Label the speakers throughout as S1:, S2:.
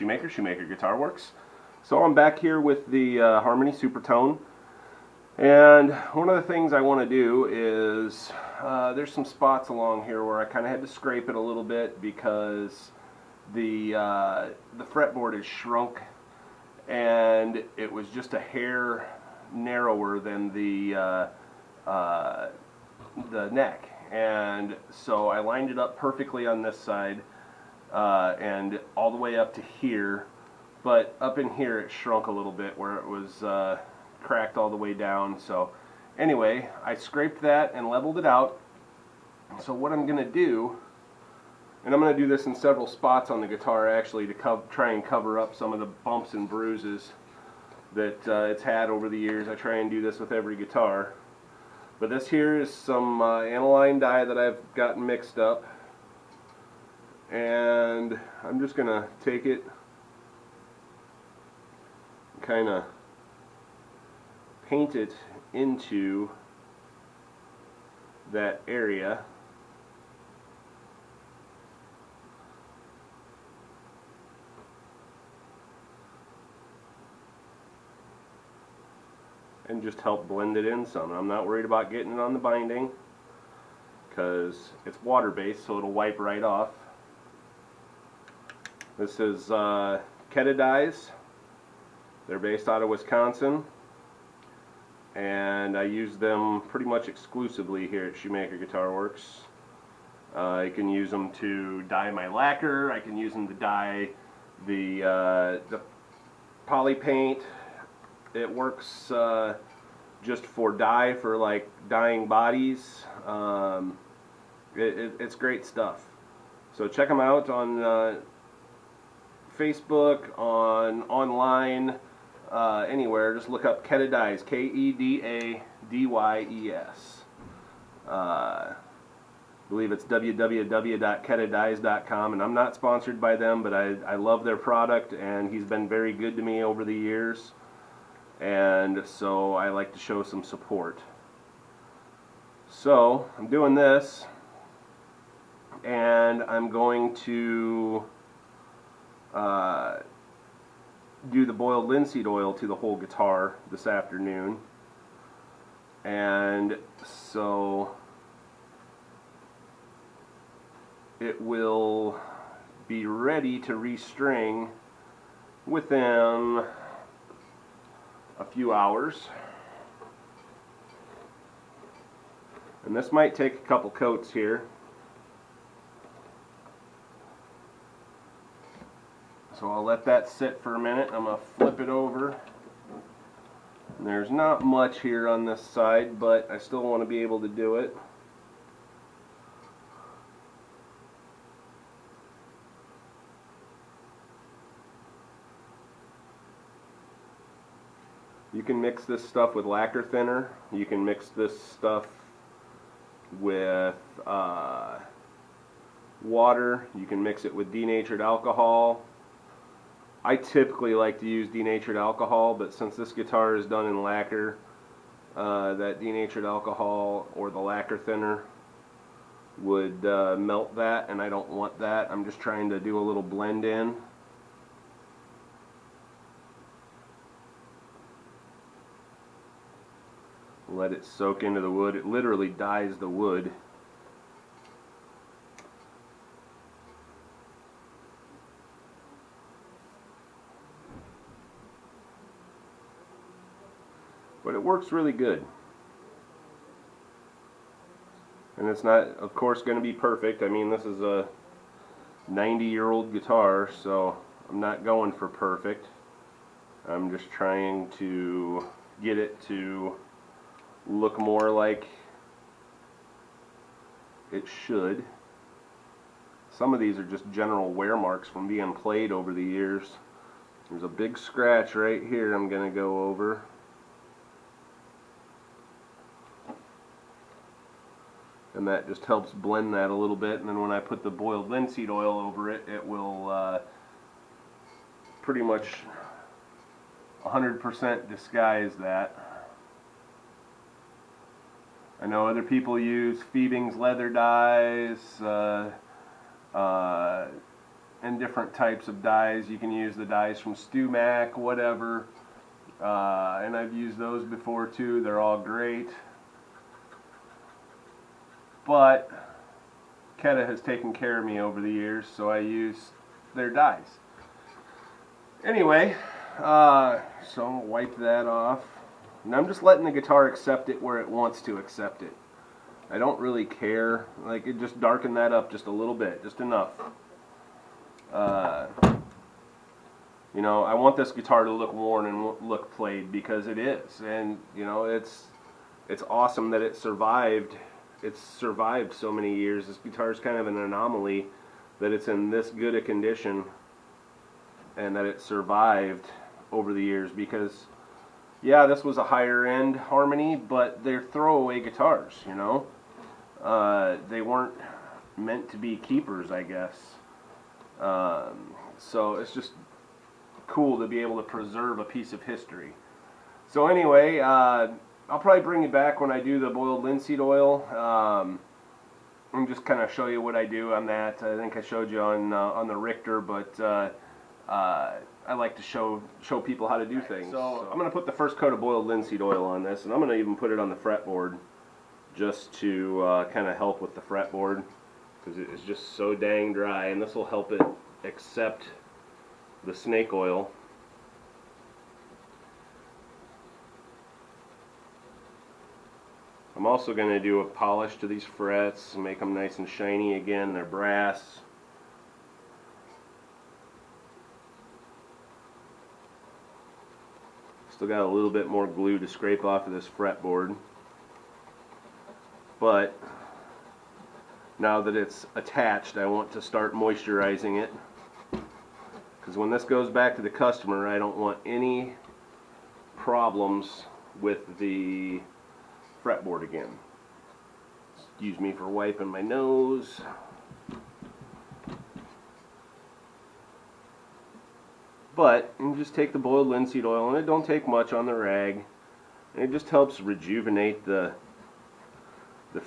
S1: Shoemaker, Shoemaker Guitar Works. So I'm back here with the Harmony Supertone, and one of the things I want to do is there's some spots along here where I kind of had to scrape it a little bit because the fretboard is shrunk and it was just a hair narrower than the neck, and so I lined it up perfectly on this side and all the way up to here, but up in here it shrunk a little bit where it was cracked all the way down. So anyway, I scraped that and leveled it out. So what I'm going to do, and I'm going to do this in several spots on the guitar actually to try and cover up some of the bumps and bruises that it's had over the years. I try and do this with every guitar. But this here is some aniline dye that I've gotten mixed up, and I'm just going to take it and kind of paint it into that area. And just help blend it in some. I'm not worried about getting it on the binding because it's water based, so it'll wipe right off. This is Keta dyes. They're based out of Wisconsin, and I use them pretty much exclusively here at Shoemaker Guitar Works. I can use them to dye my lacquer. I can use them to dye the poly paint. It works just for dye, for like dyeing bodies. It's great stuff. So check them out on Facebook, online, anywhere. Just look up Keta Dyes, Kedadyes. I believe it's www.ketadyes.com, and I'm not sponsored by them, but I love their product, and he's been very good to me over the years. And so I like to show some support. So I'm doing this, and I'm going to do the boiled linseed oil to the whole guitar this afternoon. And so it will be ready to restring within a few hours, and this might take a couple coats here. So I'll let that sit for a minute. I'm going to flip it over. And there's not much here on this side, but I still want to be able to do it. You can mix this stuff with lacquer thinner. You can mix this stuff with water. You can mix it with denatured alcohol. I typically like to use denatured alcohol, but since this guitar is done in lacquer, that denatured alcohol or the lacquer thinner would melt that, and I don't want that. I'm just trying to do a little blend in. Let it soak into the wood. It literally dyes the wood. But it works really good. And it's not, of course, going to be perfect. I mean, this is a 90-year-old guitar, so I'm not going for perfect. I'm just trying to get it to look more like it should. Some of these are just general wear marks from being played over the years. There's a big scratch right here I'm going to go over. And that just helps blend that a little bit, and then when I put the boiled linseed oil over it, it will pretty much 100% disguise that. I know other people use Phoebing's leather dyes, and different types of dies. You can use the dies from StewMac, whatever, and I've used those before too. They're all great, but Keta has taken care of me over the years, so I use their dies. Anyway, so I'm gonna wipe that off, and I'm just letting the guitar accept it where it wants to accept it. I don't really care. Like, it just darken that up just a little bit, just enough. You know, I want this guitar to look worn and look played, because it is, and you know, it's awesome that it survived. It's survived so many years. This guitar is kind of an anomaly that it's in this good a condition and that it survived over the years, because yeah, this was a higher end Harmony, but they're throwaway guitars, you know. They weren't meant to be keepers, I guess. So it's just cool to be able to preserve a piece of history. So anyway, I'll probably bring you back when I do the boiled linseed oil, and just kind of show you what I do on that. I think I showed you on the Richter, but I like to show people how to do things. So I'm going to put the first coat of boiled linseed oil on this, and I'm going to even put it on the fretboard just to kind of help with the fretboard, because it is just so dang dry, and this will help it accept the snake oil. I'm also going to do a polish to these frets, make them nice and shiny again. They're brass. Still got a little bit more glue to scrape off of this fretboard, but now that it's attached, I want to start moisturizing it, because when this goes back to the customer, I don't want any problems with the fretboard again. Excuse me for wiping my nose. But you just take the boiled linseed oil, and it don't take much on the rag, and it just helps rejuvenate the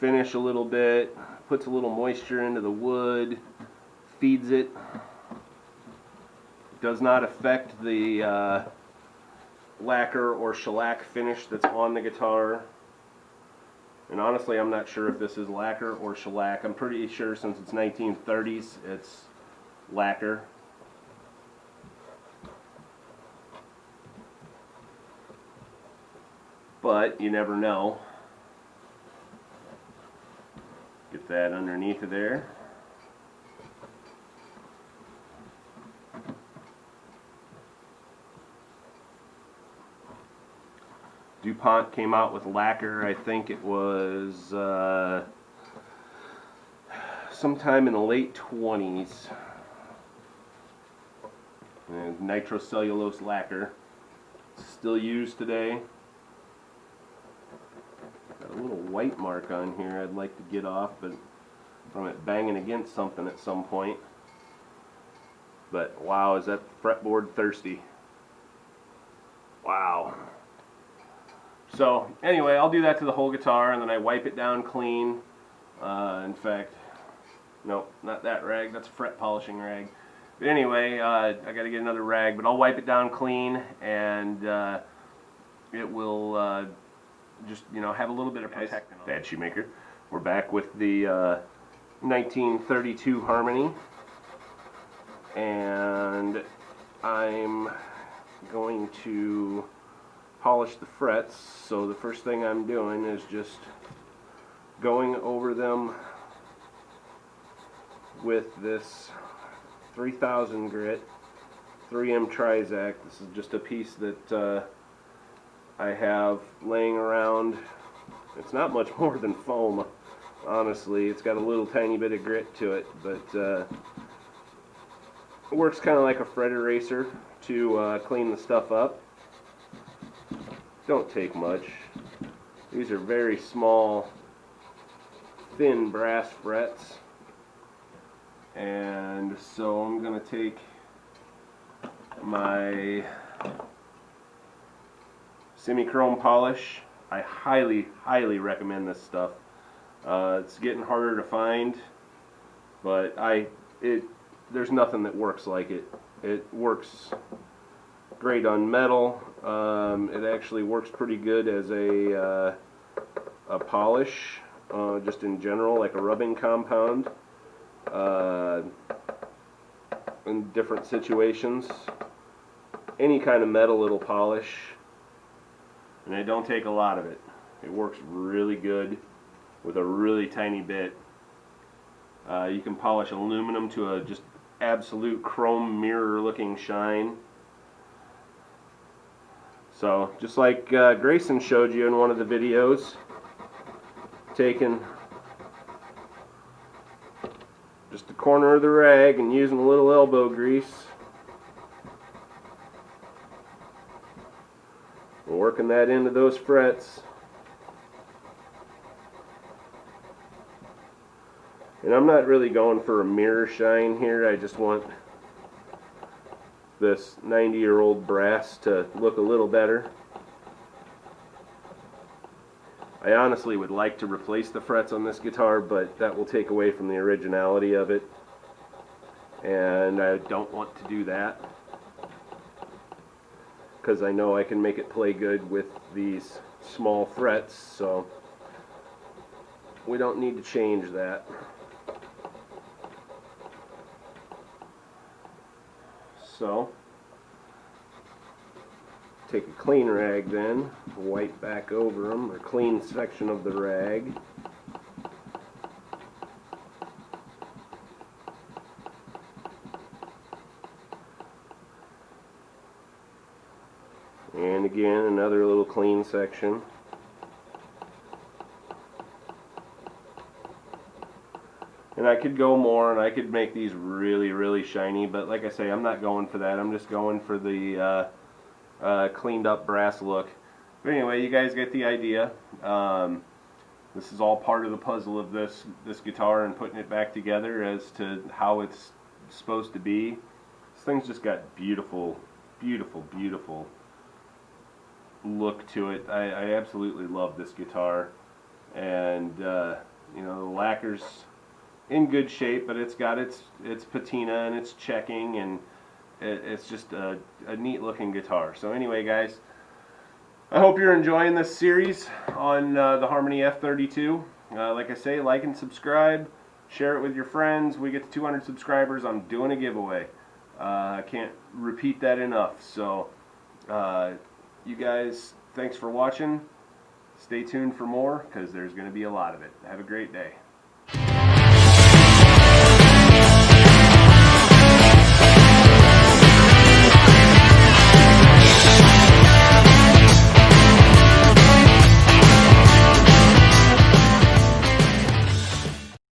S1: finish a little bit, puts a little moisture into the wood, feeds it. Does not affect the lacquer or shellac finish that's on the guitar. And honestly, I'm not sure if this is lacquer or shellac. I'm pretty sure, since it's 1930s, it's lacquer. But you never know. Get that underneath of there. DuPont came out with lacquer, I think it was sometime in the late 20s. And nitrocellulose lacquer. Still used today. Got a little white mark on here I'd like to get off, but from it banging against something at some point. But wow, is that fretboard thirsty. Wow. So anyway, I'll do that to the whole guitar, and then I wipe it down clean. In fact, nope, not that rag, that's a fret polishing rag. But anyway, I gotta get another rag, but I'll wipe it down clean, and it will just, you know, have a little bit of protectant on it. Bad Shoemaker. We're back with the 1932 Harmony, and I'm going to polish the frets. So the first thing I'm doing is just going over them with this 3000 grit 3M Trizac. This is just a piece that I have laying around. It's not much more than foam, honestly. It's got a little tiny bit of grit to it, but it works kind of like a fret eraser to clean the stuff up. Don't take much. These are very small, thin brass frets, and so I'm going to take my semi-chrome polish. I highly recommend this stuff. It's getting harder to find, but there's nothing that works like it. It works great on metal. It actually works pretty good as a polish, just in general, like a rubbing compound, in different situations. Any kind of metal it'll polish, and I don't take a lot of it. It works really good with a really tiny bit. You can polish aluminum to a just absolute chrome mirror looking shine. So just like Grayson showed you in one of the videos, taking just the corner of the rag and using a little elbow grease, working that into those frets. And I'm not really going for a mirror shine here. I just want this 90-year-old brass to look a little better. I honestly would like to replace the frets on this guitar, but that will take away from the originality of it, and I don't want to do that because I know I can make it play good with these small frets, so we don't need to change that. So, take a clean rag then, wipe back over them, or clean section of the rag. And again, another little clean section. And I could go more, and I could make these really, really shiny, but like I say, I'm not going for that. I'm just going for the cleaned up brass look. But anyway, you guys get the idea. This is all part of the puzzle of this guitar and putting it back together as to how it's supposed to be. This thing's just got beautiful, beautiful, beautiful look to it. I absolutely love this guitar, and you know, the lacquer's in good shape, but it's got its patina and its checking, and it's just a neat looking guitar. So anyway, guys, I hope you're enjoying this series on the Harmony F32. Like I say, like and subscribe, share it with your friends. We get to 200 subscribers, I'm doing a giveaway. I can't repeat that enough. So you guys, thanks for watching. Stay tuned for more, because there's going to be a lot of it. Have a great day.